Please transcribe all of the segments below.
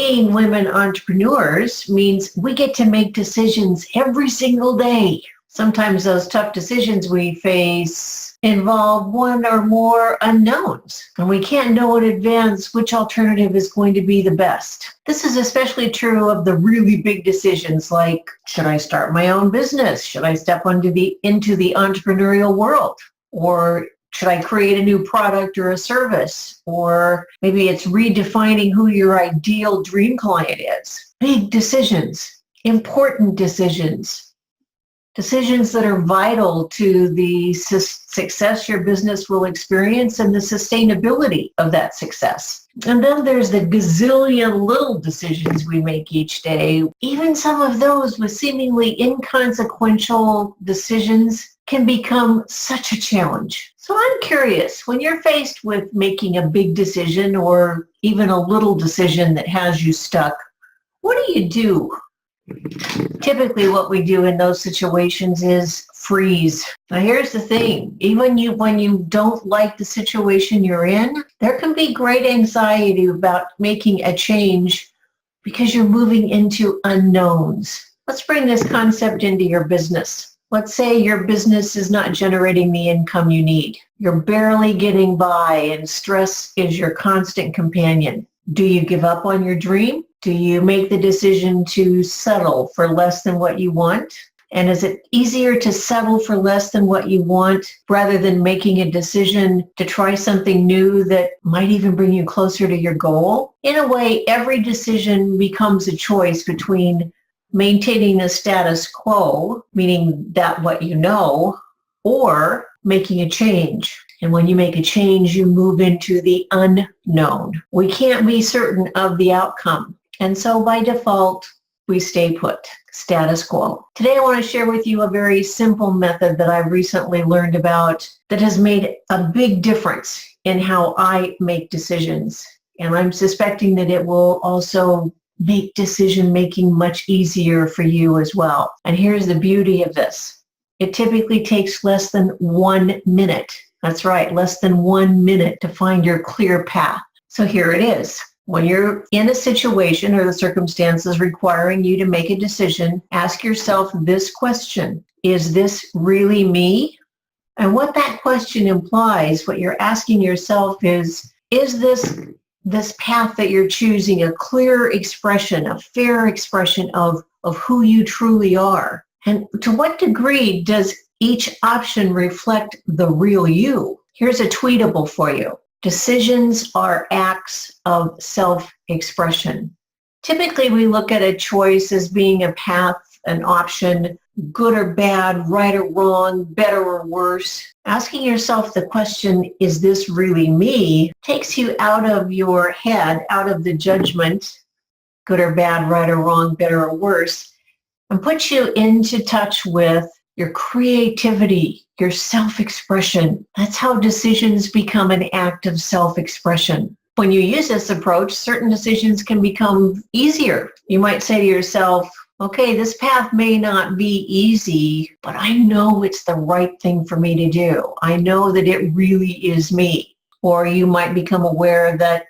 Being women entrepreneurs means we get to make decisions every single day. Sometimes those tough decisions we face involve one or more unknowns, and we can't know in advance which alternative is going to be the best. This is especially true of the really big decisions like, should I start my own business? Should I step into the entrepreneurial world? Or should I create a new product or a service? Or maybe it's redefining who your ideal dream client is. Big decisions, important decisions. Decisions that are vital to the success your business will experience and the sustainability of that success. And then there's the gazillion little decisions we make each day. Even some of those with seemingly inconsequential decisions can become such a challenge. So I'm curious, when you're faced with making a big decision or even a little decision that has you stuck, what do you do? Typically what we do in those situations is freeze. Now here's the thing, even when you don't like the situation you're in, there can be great anxiety about making a change because you're moving into unknowns. Let's bring this concept into your business. Let's say your business is not generating the income you need. You're barely getting by and stress is your constant companion. Do you give up on your dream? Do you make the decision to settle for less than what you want? And is it easier to settle for less than what you want rather than making a decision to try something new that might even bring you closer to your goal? In a way, every decision becomes a choice between maintaining the status quo, meaning that what you know, or making a change. And when you make a change, you move into the unknown. We can't be certain of the outcome. And so by default, we stay put, status quo. Today, I want to share with you a very simple method that I've recently learned about that has made a big difference in how I make decisions. And I'm suspecting that it will also make decision-making much easier for you as well. And here's the beauty of this. It typically takes less than 1 minute. That's right, less than 1 minute to find your clear path. So here it is. When you're in a situation or the circumstances requiring you to make a decision, ask yourself this question: is this really me? And what that question implies, what you're asking yourself is this path that you're choosing a clear expression, a fair expression of who you truly are? And to what degree does each option reflect the real you? Here's a tweetable for you. Decisions are acts of self-expression. Typically, we look at a choice as being a path, an option, good or bad, right or wrong, better or worse. Asking yourself the question, is this really me, takes you out of your head, out of the judgment, good or bad, right or wrong, better or worse, and puts you into touch with your creativity, your self-expression. That's how decisions become an act of self-expression. When you use this approach, certain decisions can become easier. You might say to yourself, okay, this path may not be easy, but I know it's the right thing for me to do. I know that it really is me. Or you might become aware that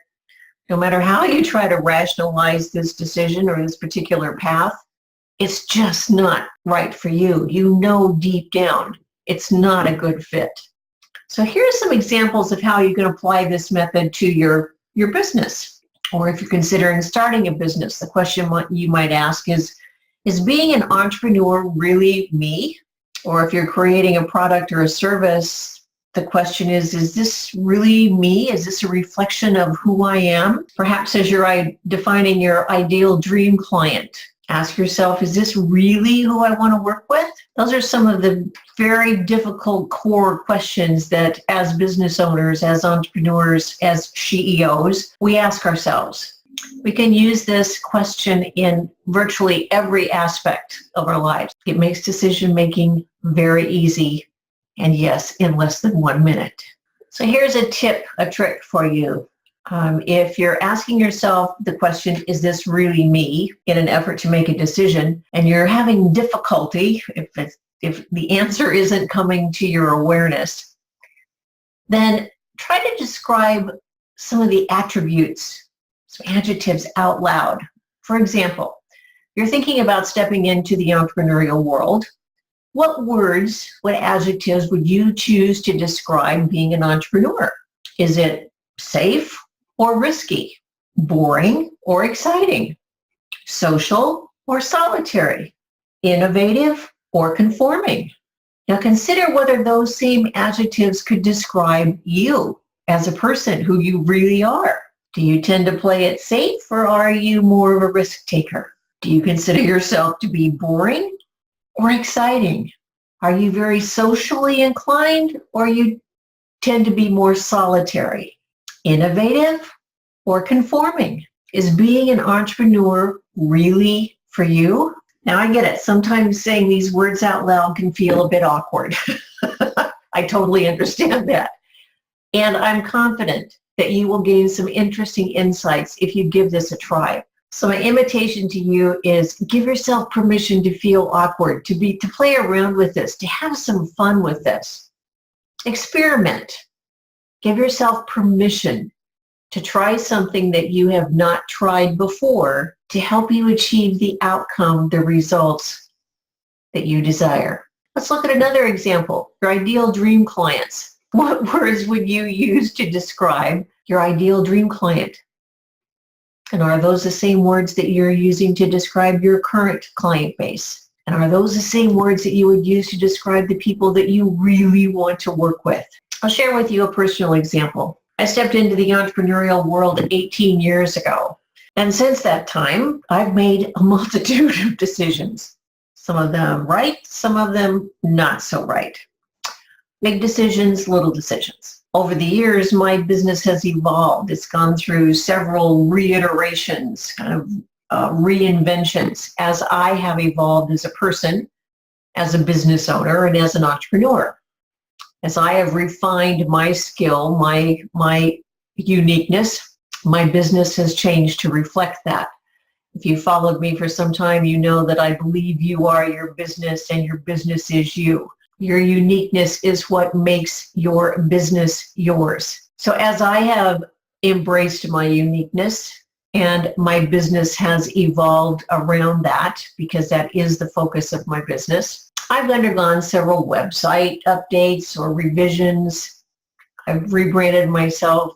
no matter how you try to rationalize this decision or this particular path, it's just not right for you. You know deep down it's not a good fit. So here's some examples of how you can apply this method to your business. Or if you're considering starting a business, the question you might ask is being an entrepreneur really me? Or if you're creating a product or a service, the question is this really me? Is this a reflection of who I am? Perhaps as you're defining your ideal dream client, ask yourself, is this really who I want to work with? Those are some of the very difficult core questions that as business owners, as entrepreneurs, as CEOs, we ask ourselves. We can use this question in virtually every aspect of our lives. It makes decision-making very easy, and yes, in less than 1 minute. So here's a tip, a trick for you. If you're asking yourself the question, is this really me, in an effort to make a decision, and you're having difficulty, if the answer isn't coming to your awareness, then try to describe some of the attributes some adjectives out loud. For example, you're thinking about stepping into the entrepreneurial world. What words, what adjectives would you choose to describe being an entrepreneur? Is it safe or risky? Boring or exciting? Social or solitary? Innovative or conforming? Now consider whether those same adjectives could describe you as a person, who you really are. Do you tend to play it safe, or are you more of a risk taker? Do you consider yourself to be boring or exciting? Are you very socially inclined, or you tend to be more solitary? Innovative or conforming? Is being an entrepreneur really for you? Now I get it. Sometimes saying these words out loud can feel a bit awkward. I totally understand that. And I'm confident that you will gain some interesting insights if you give this a try. So my invitation to you is give yourself permission to feel awkward, to play around with this, to have some fun with this. Experiment. Give yourself permission to try something that you have not tried before to help you achieve the outcome, the results that you desire. Let's look at another example. Your ideal dream clients. What words would you use to describe your ideal dream client? And are those the same words that you're using to describe your current client base? And are those the same words that you would use to describe the people that you really want to work with? I'll share with you a personal example. I stepped into the entrepreneurial world 18 years ago. And since that time, I've made a multitude of decisions. Some of them right, some of them not so right. Big decisions, little decisions. Over the years, my business has evolved. It's gone through several reiterations, kind of reinventions, as I have evolved as a person, as a business owner, and as an entrepreneur. As I have refined my skill, my uniqueness, my business has changed to reflect that. If you followed me for some time, you know that I believe you are your business and your business is you. Your uniqueness is what makes your business yours. So as I have embraced my uniqueness and my business has evolved around that, because that is the focus of my business, I've undergone several website updates or revisions. I've rebranded myself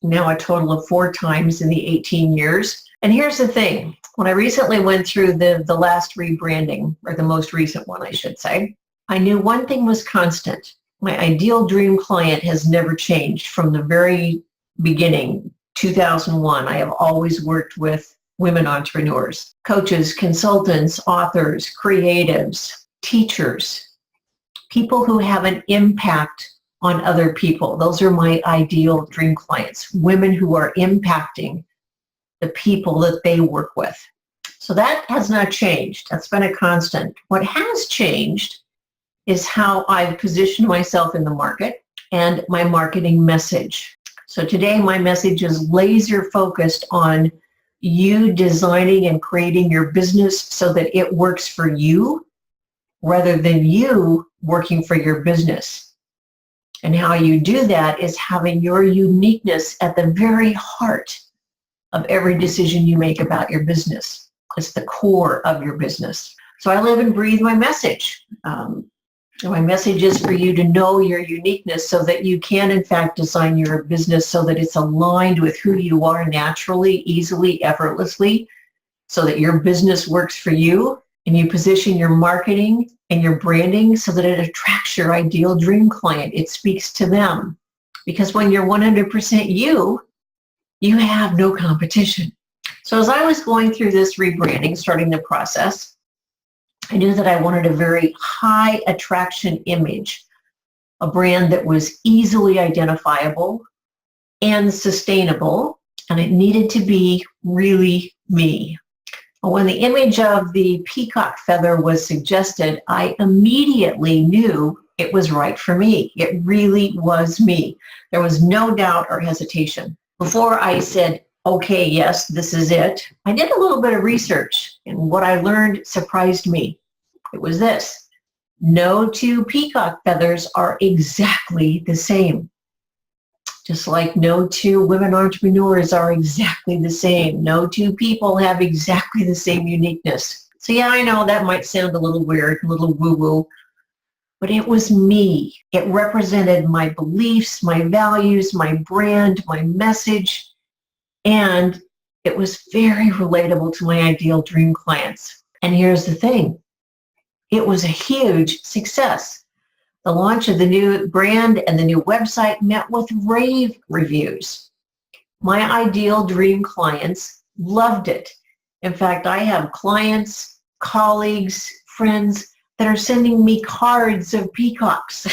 now a total of 4 times in the 18 years. And here's the thing. When I recently went through the last rebranding, or the most recent one, I should say, I knew one thing was constant. My ideal dream client has never changed from the very beginning, 2001. I have always worked with women entrepreneurs, coaches, consultants, authors, creatives, teachers, people who have an impact on other people. Those are my ideal dream clients, women who are impacting the people that they work with. So that has not changed. That's been a constant. What has changed is how I've positioned myself in the market and my marketing message. So today my message is laser focused on you designing and creating your business so that it works for you rather than you working for your business. And how you do that is having your uniqueness at the very heart of every decision you make about your business. It's the core of your business. So I live and breathe my message. My message is for you to know your uniqueness so that you can, in fact, design your business so that it's aligned with who you are naturally, easily, effortlessly, so that your business works for you, and you position your marketing and your branding so that it attracts your ideal dream client. It speaks to them. Because when you're 100% you, you have no competition. So as I was going through this rebranding, starting the process, I knew that I wanted a very high attraction image, a brand that was easily identifiable and sustainable, and it needed to be really me. When the image of the peacock feather was suggested, I immediately knew it was right for me. It really was me. There was no doubt or hesitation. Before I said, okay, yes, this is it, I did a little bit of research, and what I learned surprised me. It was this: no 2 peacock feathers are exactly the same. Just like no two women entrepreneurs are exactly the same. No two people have exactly the same uniqueness. So yeah, I know that might sound a little weird, a little woo-woo, but it was me. It represented my beliefs, my values, my brand, my message, and it was very relatable to my ideal dream clients. And here's the thing, it was a huge success. The launch of the new brand and the new website met with rave reviews. My ideal dream clients loved it. In fact, I have clients, colleagues, friends that are sending me cards of peacocks,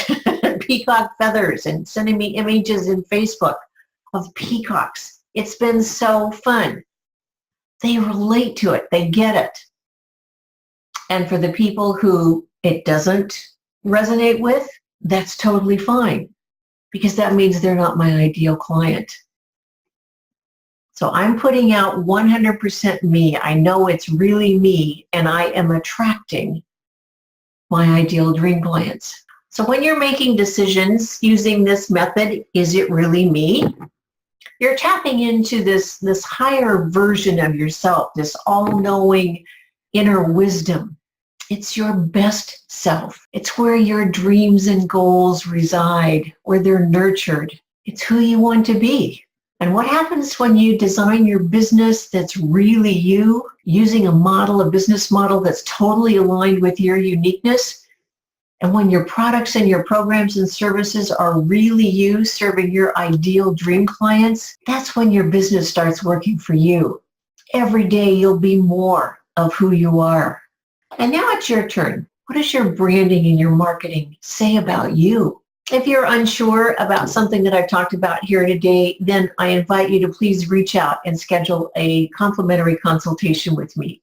peacock feathers, and sending me images in Facebook of peacocks. It's been so fun. They relate to it. They get it. And for the people who it doesn't resonate with, that's totally fine, because that means they're not my ideal client. So I'm putting out 100% me. I know it's really me, and I am attracting my ideal dream clients. So when you're making decisions using this method, is it really me? You're tapping into this higher version of yourself, this all-knowing inner wisdom. It's your best self. It's where your dreams and goals reside, where they're nurtured. It's who you want to be. And what happens when you design your business that's really you, using a business model that's totally aligned with your uniqueness? And when your products and your programs and services are really you, serving your ideal dream clients, that's when your business starts working for you. Every day you'll be more of who you are. And now it's your turn. What does your branding and your marketing say about you? If you're unsure about something that I've talked about here today, then I invite you to please reach out and schedule a complimentary consultation with me.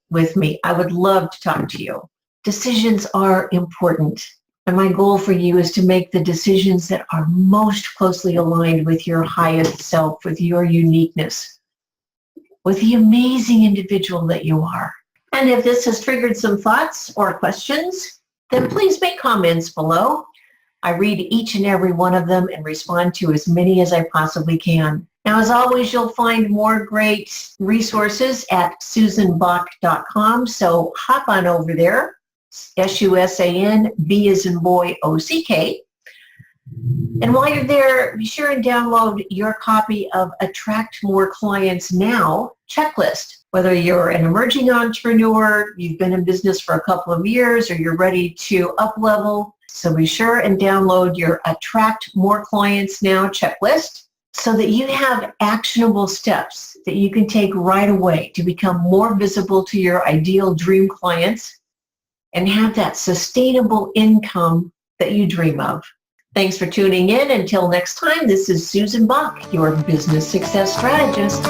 I would love to talk to you. Decisions are important. And my goal for you is to make the decisions that are most closely aligned with your highest self, with your uniqueness, with the amazing individual that you are. And if this has triggered some thoughts or questions, then please make comments below. I read each and every one of them and respond to as many as I possibly can. Now, as always, you'll find more great resources at susanbock.com. So hop on over there, SUSAN, B as in boy, OCK. And while you're there, be sure and download your copy of Attract More Clients Now checklist. Whether you're an emerging entrepreneur, you've been in business for a couple of years, or you're ready to up-level, so be sure and download your Attract More Clients Now checklist so that you have actionable steps that you can take right away to become more visible to your ideal dream clients and have that sustainable income that you dream of. Thanks for tuning in. Until next time, this is Susan Bock, your business success strategist.